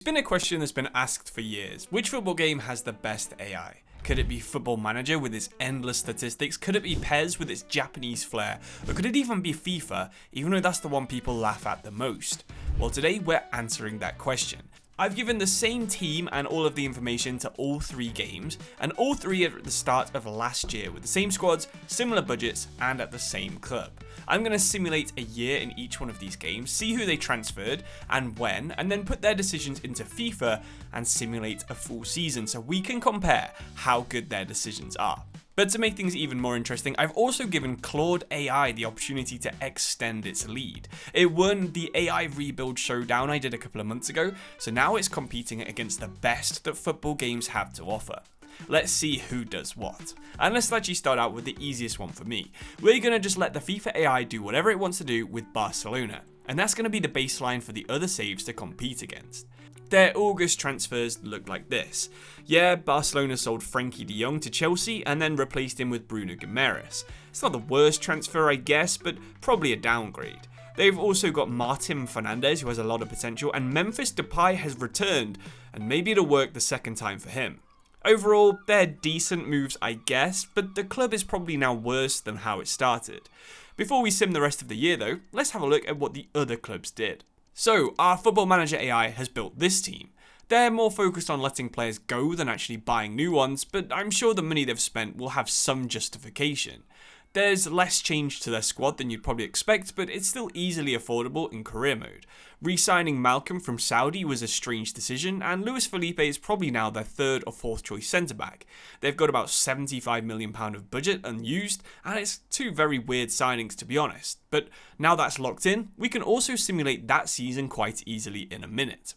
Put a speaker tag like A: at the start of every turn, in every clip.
A: It's been a question that's been asked for years. Which football game has the best AI? Could it be Football Manager with its endless statistics? Could it be PES with its Japanese flair? Or could it even be FIFA, even though that's the one people laugh at the most? Well, today we're answering that question. I've given the same team and all of the information to all three games, and all three are at the start of last year with the same squads, similar budgets, and at the same club. I'm going to simulate a year in each one of these games, see who they transferred and when, and then put their decisions into FIFA and simulate a full season so we can compare how good their decisions are. But to make things even more interesting, I've also given Claude AI the opportunity to extend its lead. It won the AI Rebuild Showdown I did a couple of months ago, so now it's competing against the best that football games have to offer. Let's see who does what. And let's actually start out with the easiest one for me. We're going to just let the FIFA AI do whatever it wants to do with Barcelona, and that's going to be the baseline for the other saves to compete against. Their August transfers look like this. Yeah, Barcelona sold Frenkie de Jong to Chelsea and then replaced him with Bruno Guimaraes. It's not the worst transfer, I guess, but probably a downgrade. They've also got Martin Fernandes, who has a lot of potential, and Memphis Depay has returned, and maybe it'll work the second time for him. Overall, they're decent moves, I guess, but the club is probably now worse than how it started. Before we sim the rest of the year though, let's have a look at what the other clubs did. So, our Football Manager AI has built this team. They're more focused on letting players go than actually buying new ones, but I'm sure the money they've spent will have some justification. There's less change to their squad than you'd probably expect, but it's still easily affordable in career mode. Re-signing Malcolm from Saudi was a strange decision, and Luis Felipe is probably now their third or fourth choice centre-back. They've got about £75 million of budget unused, and it's two very weird signings to be honest. But now that's locked in, we can also simulate that season quite easily in a minute.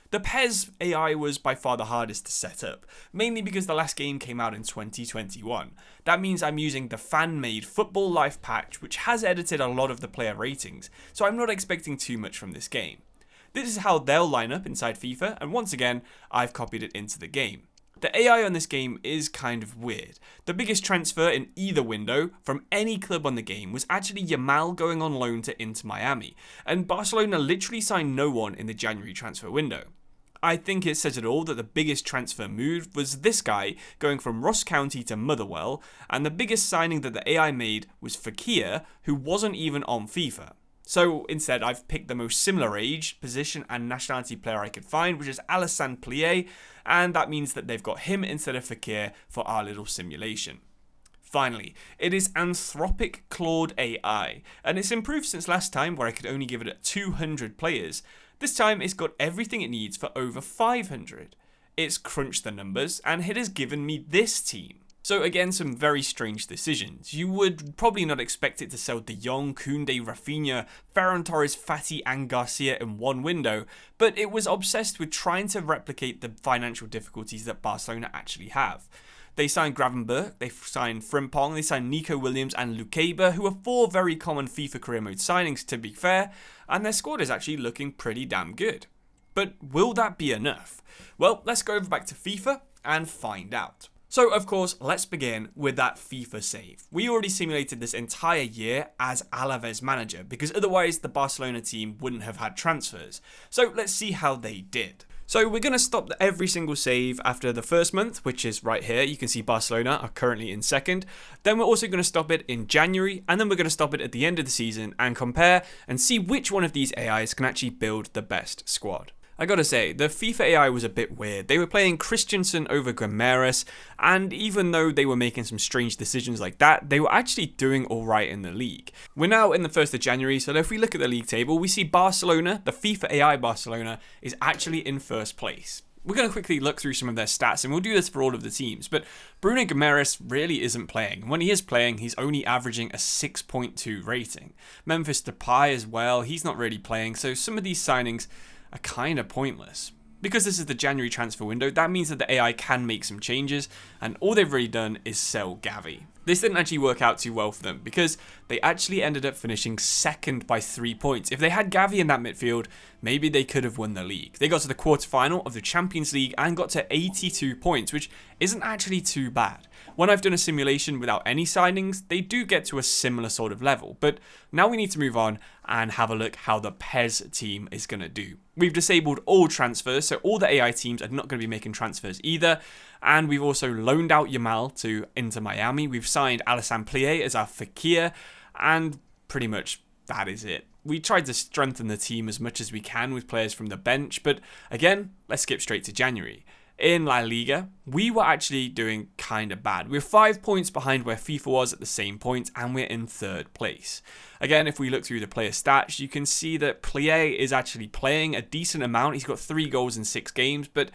A: The PES AI was by far the hardest to set up, mainly because the last game came out in 2021. That means I'm using the fan-made Football Life patch, which has edited a lot of the player ratings, so I'm not expecting too much from this game. This is how they'll line up inside FIFA, and once again, I've copied it into the game. The AI on this game is kind of weird. The biggest transfer in either window from any club on the game was actually Yamal going on loan to Inter Miami, and Barcelona literally signed no one in the January transfer window. I think it says it all that the biggest transfer move was this guy going from Ross County to Motherwell, and the biggest signing that the AI made was Fekir, who wasn't even on FIFA. So instead, I've picked the most similar age, position, and nationality player I could find, which is Alassane Plie, and that means that they've got him instead of Fekir for our little simulation. Finally, it is Anthropic Claude AI, and it's improved since last time where I could only give it at 200 players. This time it's got everything it needs for over 500. It's crunched the numbers and it has given me this team. So again, some very strange decisions. You would probably not expect it to sell De Jong, Koundé, Rafinha, Ferran Torres, Fati and Garcia in one window, but it was obsessed with trying to replicate the financial difficulties that Barcelona actually have. They signed Gravenberch, they signed Frimpong, they signed Nico Williams and Lukeba, who are four very common FIFA career mode signings to be fair, and their squad is actually looking pretty damn good. But will that be enough? Well, let's go over back to FIFA and find out. So of course, let's begin with that FIFA save. We already simulated this entire year as Alaves manager, because otherwise the Barcelona team wouldn't have had transfers. So let's see how they did. So we're going to stop every single save after the first month, which is right here. You can see Barcelona are currently in second. Then we're also going to stop it in January, and then we're going to stop it at the end of the season and compare and see which one of these AIs can actually build the best squad. I gotta say, the FIFA AI was a bit weird. They were playing Christensen over Guimaraes, and even though they were making some strange decisions like that, they were actually doing alright in the league. We're now in the 1st of January, so if we look at the league table, we see Barcelona, the FIFA AI Barcelona, is actually in first place. We're going to quickly look through some of their stats, and we'll do this for all of the teams, but Bruno Guimaraes really isn't playing. When he is playing, he's only averaging a 6.2 rating. Memphis Depay as well, he's not really playing, so some of these signings are kind of pointless. Because this is the January transfer window, that means that the AI can make some changes, and all they've really done is sell Gavi. This didn't actually work out too well for them because they actually ended up finishing second by 3 points. If they had Gavi in that midfield, maybe they could have won the league. They got to the quarterfinal of the Champions League and got to 82 points, which isn't actually too bad. When I've done a simulation without any signings, they do get to a similar sort of level. But now we need to move on and have a look how the PES team is going to do. We've disabled all transfers, so all the AI teams are not going to be making transfers either. And we've also loaned out Yamal to Inter Miami. We've signed Alassane Plie as our Fakir, and pretty much that is it. We tried to strengthen the team as much as we can with players from the bench, but again, let's skip straight to January. In La Liga, we were actually doing kind of bad. We're 5 points behind where FIFA was at the same point, and we're in 3rd place. Again, if we look through the player stats, you can see that Plie is actually playing a decent amount. He's got 3 goals in 6 games, but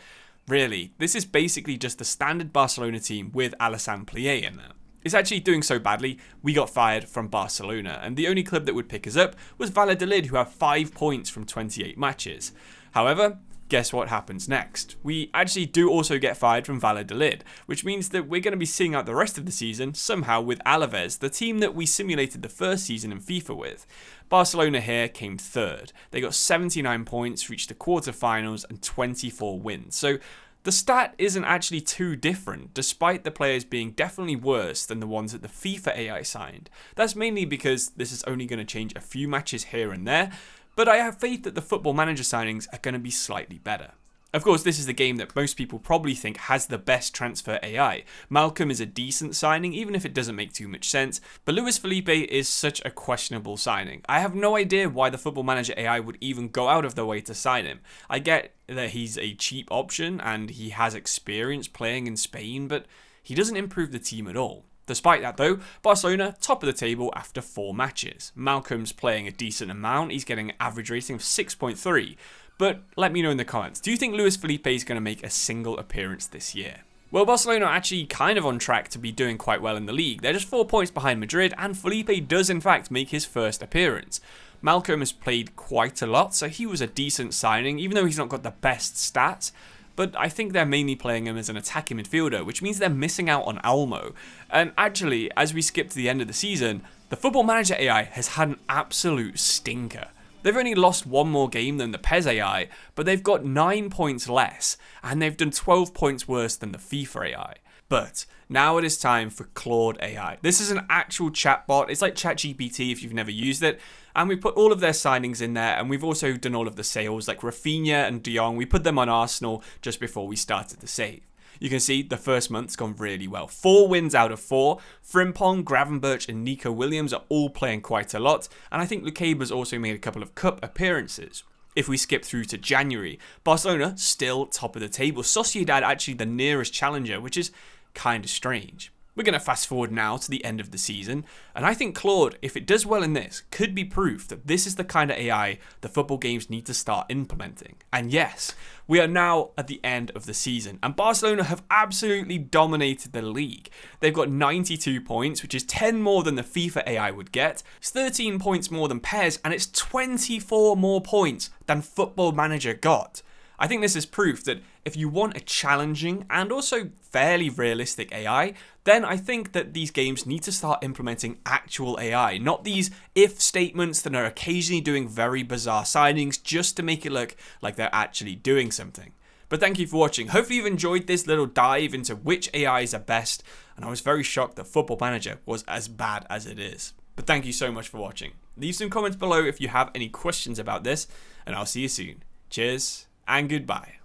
A: really, this is basically just the standard Barcelona team with Alassane Plie in there. It's actually doing so badly, we got fired from Barcelona, and the only club that would pick us up was Valladolid, who have 5 points from 28 matches. However, guess what happens next? We actually do also get fired from Valladolid, which means that we're going to be seeing out the rest of the season somehow with Alaves, the team that we simulated the first season in FIFA with. Barcelona here came 3rd. They got 79 points, reached the quarterfinals and 24 wins. So the stat isn't actually too different, despite the players being definitely worse than the ones that the FIFA AI signed. That's mainly because this is only going to change a few matches here and there, but I have faith that the Football Manager signings are going to be slightly better. Of course, this is the game that most people probably think has the best transfer AI. Malcolm is a decent signing, even if it doesn't make too much sense, but Luis Felipe is such a questionable signing. I have no idea why the Football Manager AI would even go out of their way to sign him. I get that he's a cheap option and he has experience playing in Spain, but he doesn't improve the team at all. Despite that though, Barcelona top of the table after 4 matches. Malcolm's playing a decent amount, he's getting an average rating of 6.3. But let me know in the comments, do you think Luis Felipe is going to make a single appearance this year? Well, Barcelona are actually kind of on track to be doing quite well in the league. They're just 4 points behind Madrid, and Felipe does in fact make his first appearance. Malcolm has played quite a lot, so he was a decent signing, even though he's not got the best stats. But I think they're mainly playing him as an attacking midfielder, which means they're missing out on Almo. And actually, as we skip to the end of the season, the Football Manager AI has had an absolute stinker. They've only lost 1 more game than the PES AI, but they've got 9 points less, and they've done 12 points worse than the FIFA AI. But now it is time for Claude AI. This is an actual chatbot. It's like ChatGPT if you've never used it. And we put all of their signings in there, and we've also done all of the sales, like Rafinha and De Jong. We put them on Arsenal just before we started the save. You can see the first month's gone really well. 4 wins out of 4. Frimpong, Gravenberch and Nico Williams are all playing quite a lot. And I think Lucaba's also made a couple of cup appearances. If we skip through to January, Barcelona still top of the table. Sociedad actually the nearest challenger, which is kind of strange. We're going to fast forward now to the end of the season, and I think Claude, if it does well in this, could be proof that this is the kind of AI the football games need to start implementing. And yes, we are now at the end of the season, and Barcelona have absolutely dominated the league. They've got 92 points, which is 10 more than the FIFA AI would get. It's 13 points more than PES, and it's 24 more points than Football Manager got. I think this is proof that if you want a challenging and also fairly realistic AI, then I think that these games need to start implementing actual AI, not these if statements that are occasionally doing very bizarre signings just to make it look like they're actually doing something. But thank you for watching. Hopefully you've enjoyed this little dive into which AIs are best, and I was very shocked that Football Manager was as bad as it is. But thank you so much for watching. Leave some comments below if you have any questions about this, and I'll see you soon. Cheers and goodbye.